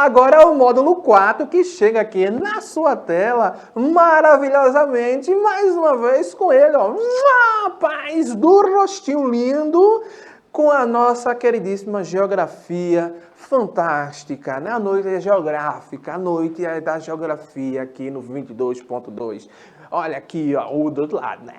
agora é o módulo 4 que chega aqui na sua tela maravilhosamente, mais uma vez com ele, ó, rapaz do rostinho lindo, com a nossa queridíssima geografia fantástica, né? A noite é geográfica, a noite é da geografia aqui no 22.2. Olha aqui, ó, o do outro lado, né?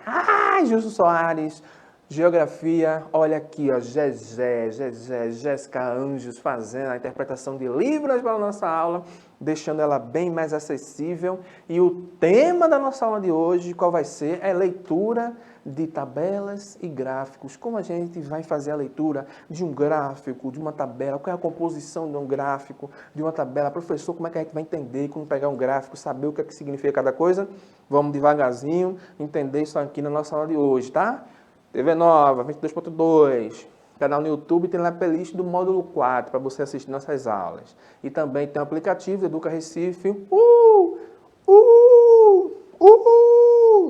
Justo Soares, geografia, olha aqui, ó, Jéssica Anjos fazendo a interpretação de Libras para a nossa aula, deixando ela bem mais acessível. E o tema da nossa aula de hoje, qual vai ser? É leitura de tabelas e gráficos. Como a gente vai fazer a leitura de um gráfico, de uma tabela, qual é a composição de um gráfico, de uma tabela? Professor, como é que a gente vai entender, como pegar um gráfico, saber o que é que significa cada coisa? Vamos devagarzinho entender isso aqui na nossa aula de hoje, tá? TV Nova, 22.2, canal no YouTube, tem lá a playlist do módulo 4 para você assistir nossas aulas. E também tem o aplicativo do Educa Recife.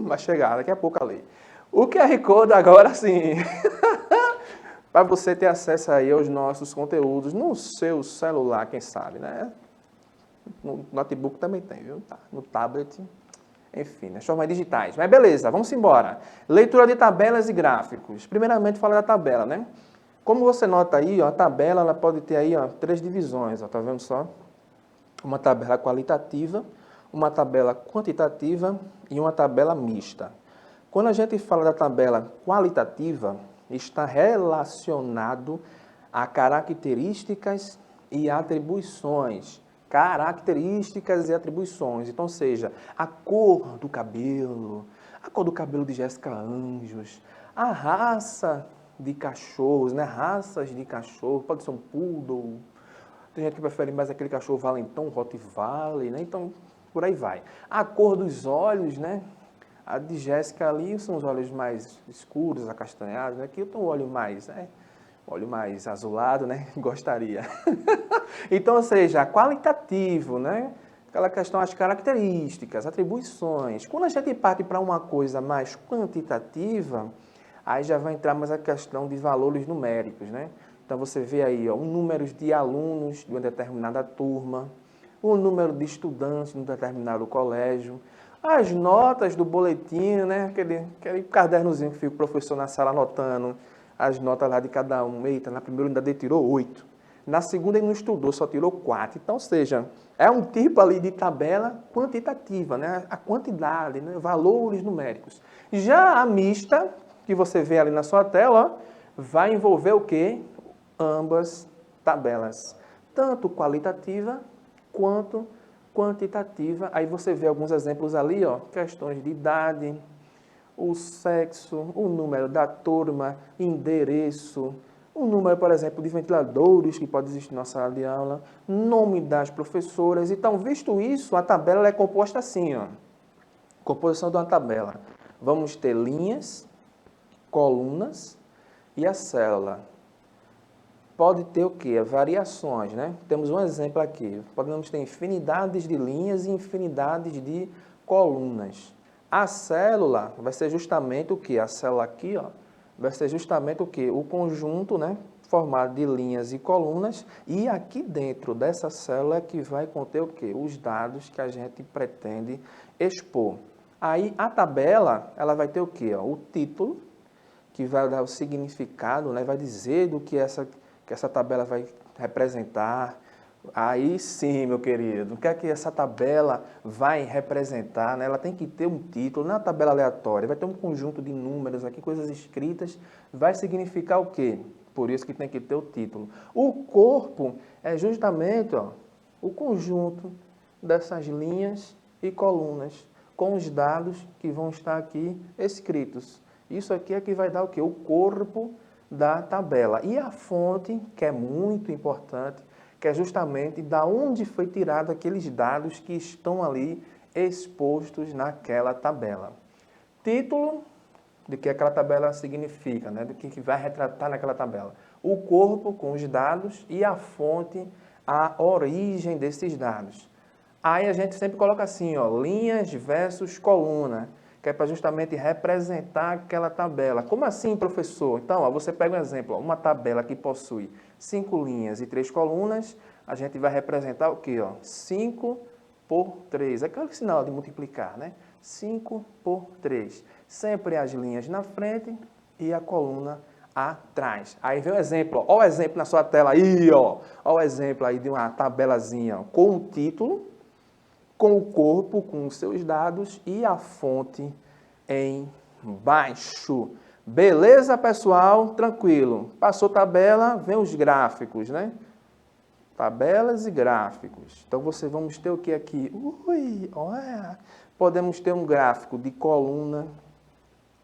Vai chegar daqui a pouco ali. O QR Code agora sim, para você ter acesso aí aos nossos conteúdos no seu celular, quem sabe, né? No notebook também tem, viu? Tá. No tablet, enfim, nas formas digitais. Mas beleza, vamos embora. Leitura de tabelas e gráficos. Primeiramente, fala da tabela, né? Como você nota aí, ó, a tabela ela pode ter aí, ó, 3 divisões, ó, tá vendo só? Uma tabela qualitativa, uma tabela quantitativa e uma tabela mista. Quando a gente fala da tabela qualitativa, está relacionado a características e atribuições. Características e atribuições. Então, seja, a cor do cabelo de Jéssica Anjos, a raça de cachorros, né? Raças de cachorro, pode ser um poodle, tem gente que prefere mais aquele cachorro valentão, Rottweiler, né? Então, por aí vai. A cor dos olhos, né? A de Jéssica ali são os olhos mais escuros, acastanhados, né? Aqui eu tenho um olho mais, né? Olho mais azulado, né? Gostaria. Então, ou seja, qualitativo, né? Aquela questão, as características, atribuições. Quando a gente parte para uma coisa mais quantitativa, aí já vai entrar mais a questão de valores numéricos, né? Então, você vê aí, ó, o número de alunos de uma determinada turma, o número de estudantes de um determinado colégio, as notas do boletim, né? Aquele cadernozinho que fica o professor na sala anotando as notas lá de cada um. Eita, na primeira unidade ele tirou 8. Na segunda ele não estudou, só tirou 4. Então, ou seja, é um tipo ali de tabela quantitativa, né? A quantidade, né? Valores numéricos. Já a mista, que você vê ali na sua tela, ó, vai envolver o quê? Ambas tabelas, tanto qualitativa quanto quantitativa. Aí você vê alguns exemplos ali, ó, questões de idade, o sexo, o número da turma, endereço, o número, por exemplo, de ventiladores que pode existir na sala de aula, nome das professoras. Então, visto isso, a tabela é composta assim, ó. Composição de uma tabela. Vamos ter linhas, colunas e a célula. Pode ter o quê? Variações, né? Temos um exemplo aqui. Podemos ter infinidades de linhas e infinidades de colunas. A célula vai ser justamente o quê? A célula aqui, ó, vai ser justamente o quê? O conjunto, né, formado de linhas e colunas, e aqui dentro dessa célula é que vai conter o quê? Os dados que a gente pretende expor. Aí a tabela, ela vai ter o quê? Ó, o título, que vai dar o significado, né, vai dizer do que essa tabela vai representar. Aí sim, meu querido, o que é que essa tabela vai representar, né? Ela tem que ter um título, não é uma tabela aleatória, vai ter um conjunto de números aqui, coisas escritas, vai significar o quê? Por isso que tem que ter o título. O corpo é justamente, ó, o conjunto dessas linhas e colunas, com os dados que vão estar aqui escritos. Isso aqui é que vai dar o quê? O corpo da tabela. E a fonte, que é muito importante, que é justamente da onde foi tirado aqueles dados que estão ali expostos naquela tabela. Título, do que aquela tabela significa, né? Do que vai retratar naquela tabela. O corpo com os dados e a fonte, a origem desses dados. Aí a gente sempre coloca assim, ó, linhas versus coluna, que é para justamente representar aquela tabela. Como assim, professor? Então, ó, você pega um exemplo, ó, uma tabela que possui 5 linhas e 3 colunas, a gente vai representar o quê? Ó? 5 por 3. É aquele sinal de multiplicar, né? 5 por 3. Sempre as linhas na frente e a coluna atrás. Aí vem o exemplo. Ó o exemplo na sua tela aí, ó. Ó o exemplo aí de uma tabelazinha ó, com o título, com o corpo, com os seus dados e a fonte embaixo. Beleza, pessoal? Tranquilo. Passou tabela, vem os gráficos, né? Tabelas e gráficos. Então, vamos ter o que aqui? Ui, olha. Podemos ter um gráfico de coluna,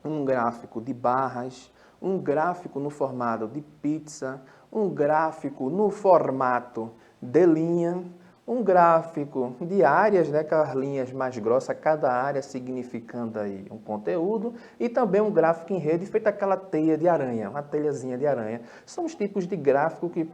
um gráfico de barras, um gráfico no formato de pizza, um gráfico no formato de linha, um gráfico de áreas, né, com as linhas mais grossas, cada área significando aí um conteúdo, e também um gráfico em rede feito aquela teia de aranha, uma telhazinha de aranha. São os tipos de gráficos que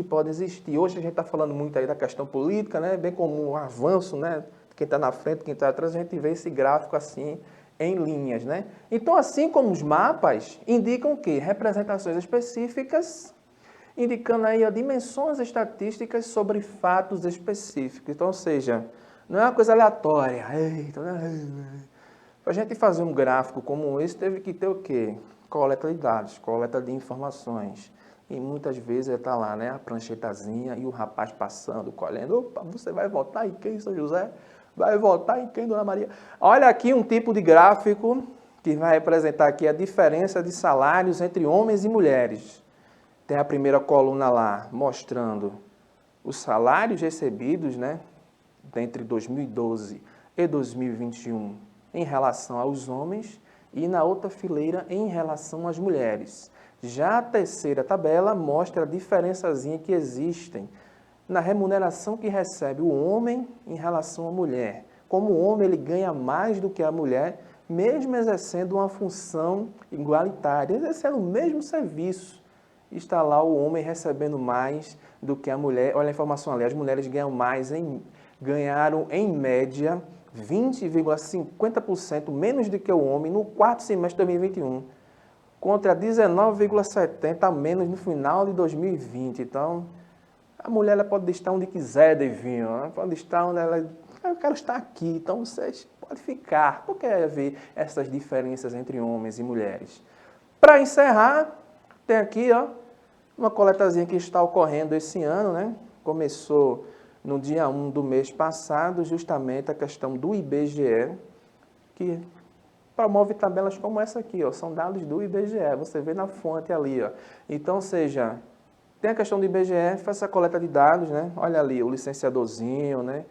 podem existir. Hoje a gente está falando muito aí da questão política, né, bem comum, um avanço, né, quem está na frente, quem está atrás, a gente vê esse gráfico assim, em linhas, né? Então, assim como os mapas, indicam o quê? Representações específicas, indicando aí ó, dimensões estatísticas sobre fatos específicos. Então, ou seja, não é uma coisa aleatória. Para a gente fazer um gráfico como esse, teve que ter o quê? Coleta de dados, coleta de informações. E muitas vezes está lá, né, a pranchetazinha e o rapaz passando, colhendo. Opa, você vai votar em quem, São José? Vai votar em quem, Dona Maria? Olha aqui um tipo de gráfico que vai representar aqui a diferença de salários entre homens e mulheres. Tem a primeira coluna lá, mostrando os salários recebidos, né, entre 2012 e 2021 em relação aos homens e na outra fileira em relação às mulheres. Já a terceira tabela mostra a diferençazinha que existem na remuneração que recebe o homem em relação à mulher. Como o homem ele ganha mais do que a mulher, mesmo exercendo uma função igualitária, exercendo o mesmo serviço. Está lá o homem recebendo mais do que a mulher. Olha a informação ali, as mulheres ganharam em média 20,50% menos do que o homem no quarto semestre de 2021, contra 19,70% a menos no final de 2020. Então, a mulher ela pode estar onde quiser, Devinho. Ela pode estar onde ela... Eu quero estar aqui, então vocês podem ficar. Por que haver essas diferenças entre homens e mulheres? Para encerrar, tem aqui ó, uma coletazinha que está ocorrendo esse ano, né? Começou no dia 1 do mês passado, justamente a questão do IBGE, que promove tabelas como essa aqui, ó, são dados do IBGE, você vê na fonte ali. Ó. Então, ou seja, tem a questão do IBGE, faz essa coleta de dados, né? Olha ali, o licenciadorzinho, né?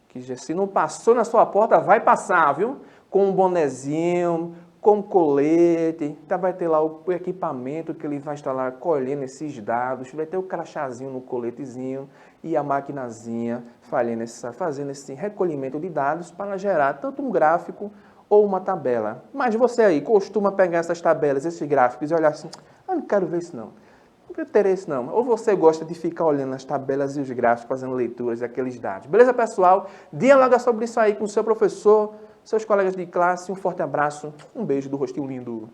Que já, se não passou na sua porta, vai passar, viu? Com um bonezinho, com colete, então vai ter lá o equipamento que ele vai estar lá colhendo esses dados, vai ter o crachazinho no coletezinho e a maquinazinha fazendo esse recolhimento de dados para gerar tanto um gráfico ou uma tabela. Mas você aí costuma pegar essas tabelas, esses gráficos e olhar assim, não quero ver isso não. Não quero ter isso não. Ou você gosta de ficar olhando as tabelas e os gráficos, fazendo leituras daqueles dados. Beleza, pessoal? Dialoga sobre isso aí com o seu professor, seus colegas de classe. Um forte abraço, um beijo do rostinho lindo.